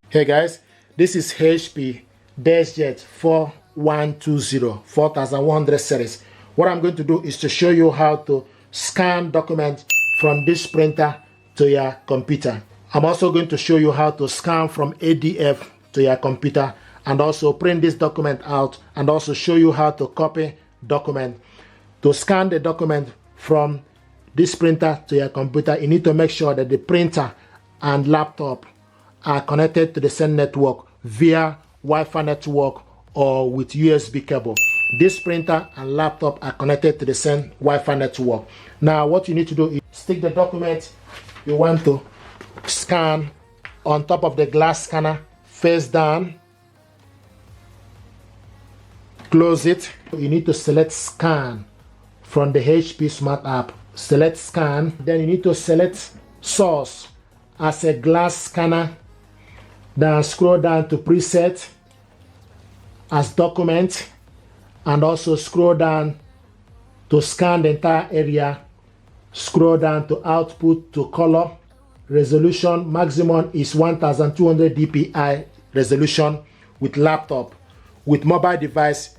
Hey guys, this is HP Deskjet 4120 series. What I'm going to do is to show you how to scan documents from this printer to your computer. I'm also going to show you how to scan from ADF to your computer and also print this document out, and also show you how to copy document. To scan the document from this printer to your computer, you need to make sure that the printer and laptop are connected to the same network via Wi-Fi network or with USB cable. This printer and laptop are connected to the same Wi-Fi network. Now what you need to do is stick the document you want to scan on top of the glass scanner, face down, close it. You need to select scan from the HP Smart app. Select scan, then you need to select source as a glass scanner. Then scroll down to preset as document, and also scroll down to scan the entire area. Scroll down to output to color. Resolution maximum is 1200 dpi resolution with laptop. With mobile device,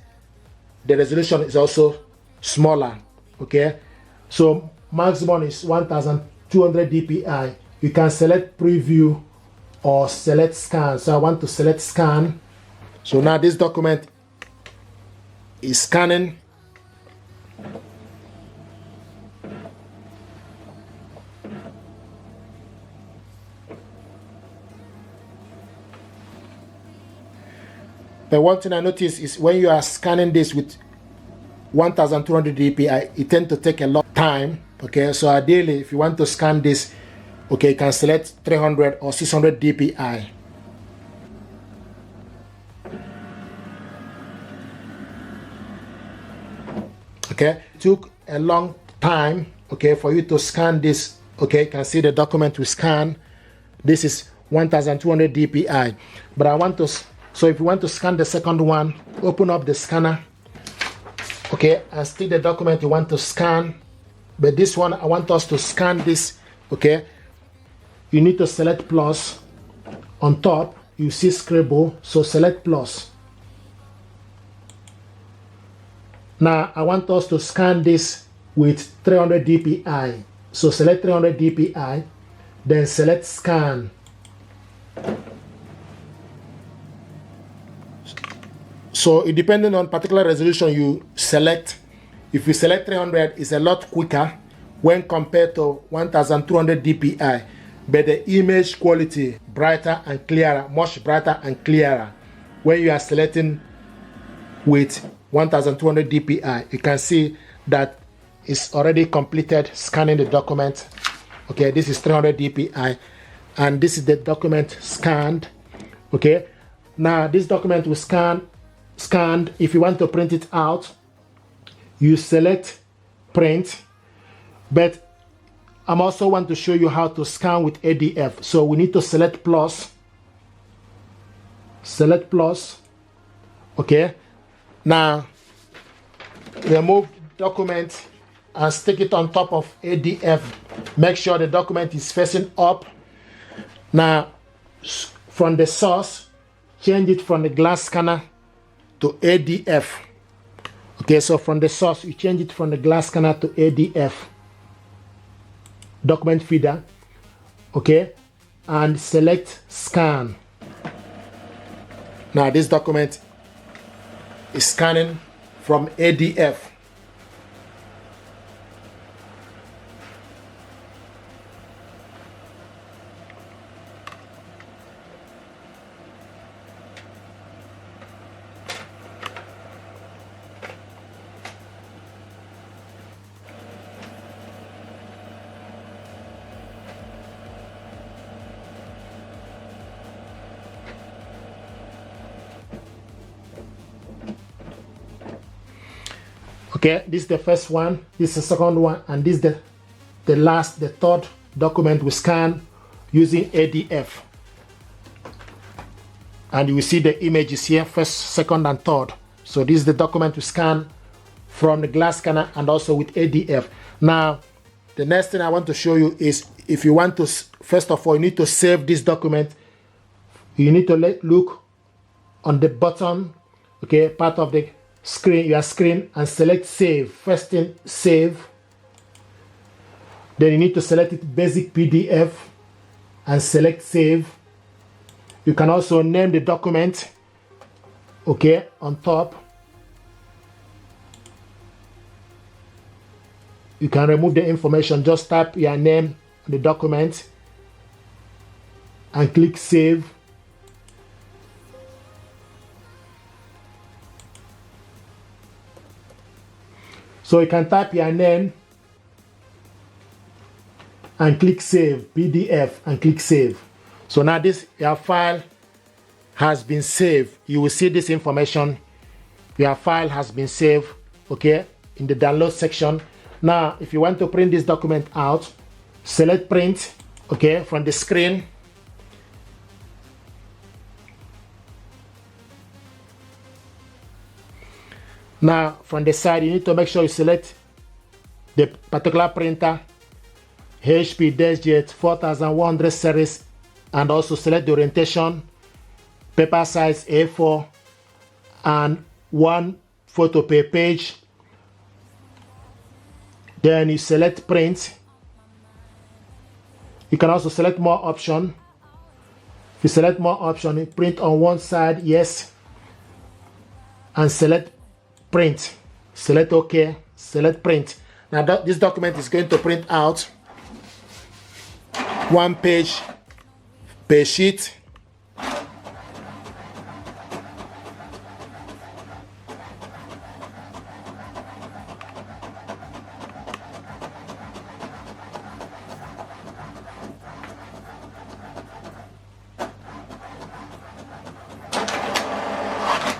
the resolution is also smaller. Okay, so maximum is 1200 dpi. You can select preview or select scan. So I want to select scan. So now this document is scanning. But one thing I notice is when you are scanning this with 1200 dpi, it tends to take a lot of time. Okay, so ideally if you want to scan this, okay, you can select 300 or 600 dpi. Okay, it took a long time, okay, for you to scan this. Okay, you can see the document we scan. This is 1200 dpi. But I want to, so if you want to scan the second one, open up the scanner, okay, and stick the document you want to scan. But this one, I want us to scan this, okay. You need to select plus. On top, you see scribble, so select plus. Now, I want us to scan this with 300 dpi. So select 300 dpi, then select scan. So it depending on particular resolution you select. If you select 300, it's a lot quicker when compared to 1200 dpi. But the image quality brighter and clearer, much brighter and clearer when you are selecting with 1200 dpi. You can see that it's already completed scanning the document. Okay, this is 300 dpi, and this is the document scanned. Okay, now this document was scanned. If you want to print it out, you select print. But I'm also want to show you how to scan with ADF. So we need to select plus. Select plus. Okay. Now remove document and stick it on top of ADF. Make sure the document is facing up. Now from the source, change it from the glass scanner to ADF. Okay, so from the source, you change it from the glass scanner to ADF. Document feeder, okay, and select scan. Now this document is scanning from ADF. Okay, this is the first one, this is the second one, and this is the third document we scan using ADF. And you will see the images here, first, second, and third. So this is the document we scan from the glass scanner and also with ADF. Now, the next thing I want to show you is if you want to, first of all, you need to save this document You need to look on the bottom, okay, part of the screen, your screen, and select save. First thing, save. Then you need to select it basic PDF and select save. You can also name the document, okay, on top. You can remove the information, just type your name on the document and click save. So you can type your name and click save, PDF, and click save. So now your file has been saved. You will see this information. Your file has been saved, okay, in the download section. Now, if you want to print this document out, select print, okay, from the screen. Now, from the side, you need to make sure you select the particular printer, HP Deskjet 4100 series, and also select the orientation, paper size A4, and 1 photo per page. Then you select print. You can also select more option. If you select more option, you print on one side, yes, and select print. Select OK, select print. Now this document is going to print out 1 page per sheet.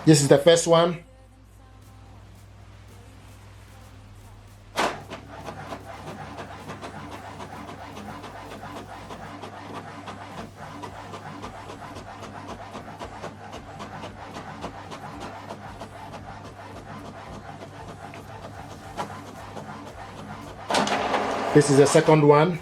This is the first one. This is the second one.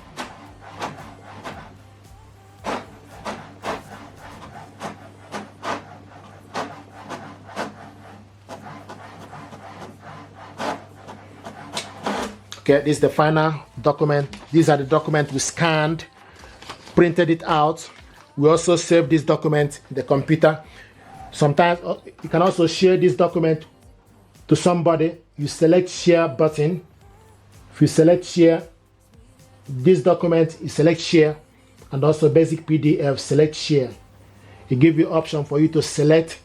Okay, this is the final document. These are the documents we scanned, printed it out. We also save this document in the computer. Sometimes you can also share this document to somebody. You select share button. If you select share, this document, you select share, and also basic PDF, select share. It gives you option for you to select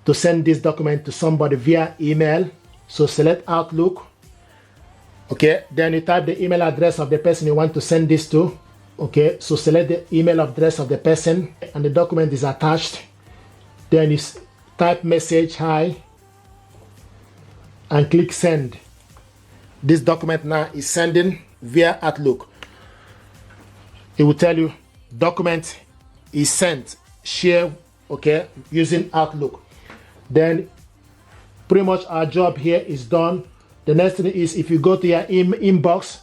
to send this document to somebody via email. So select Outlook. Okay, then you type the email address of the person you want to send this to. Okay, so select the email address of the person and the document is attached. Then you type message hi and click send. This document now is sending via Outlook. It will tell you document is sent, share, okay, using Outlook. Then pretty much our job here is done. The next thing is if you go to your inbox,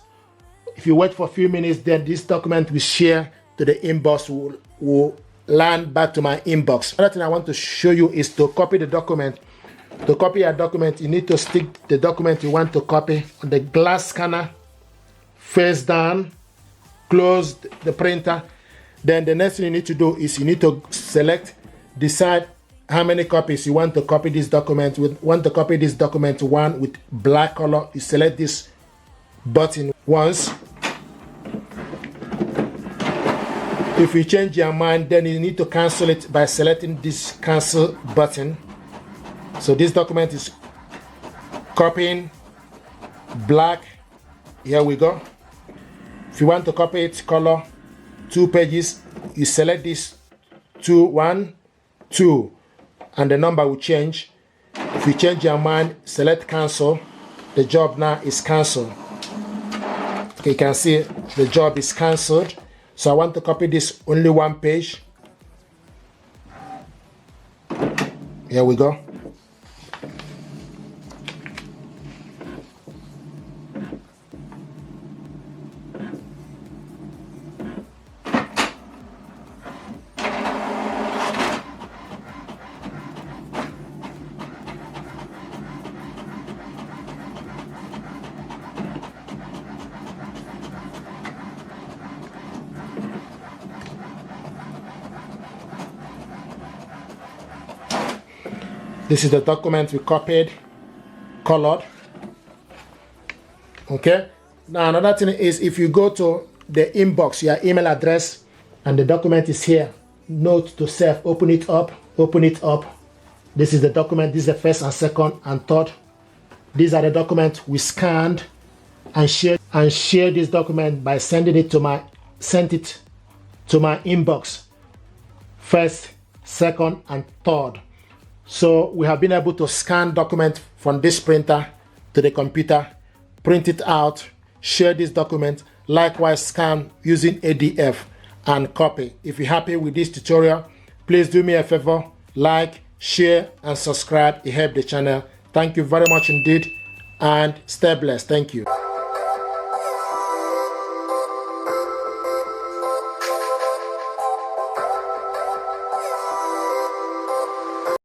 if you wait for a few minutes, then this document will share to the inbox, will land back to my inbox. Another thing I want to show you is to copy the document. To copy your document, you need to stick the document you want to copy on the glass scanner, face down, close the printer. Then the next thing you need to do is you need to decide how many copies you want to copy this document with. Want to copy this document one with black color, you select this button once. If you change your mind, then you need to cancel it by selecting this cancel button. So this document is copying black. Here we go. If you want to copy it color 2 pages, you select this 2, 1, 2, and the number will change. If you change your mind, select cancel. The job now is cancelled. Okay, you can see the job is cancelled. So I want to copy this only 1 page. Here we go. This is the document we copied, colored. Okay. Now another thing is, if you go to the inbox, your email address, and the document is here, note to self, open it up, open it up. This is the document. This is the first and second and third. These are the documents we scanned and shared this document by sending it to my inbox. First, second, and third. So we have been able to scan document from this printer to the computer, print it out, share this document, likewise scan using ADF and copy. If you're happy with this tutorial, please do me a favor, like, share, and subscribe. It helps the channel. Thank you very much indeed, and stay blessed. Thank you.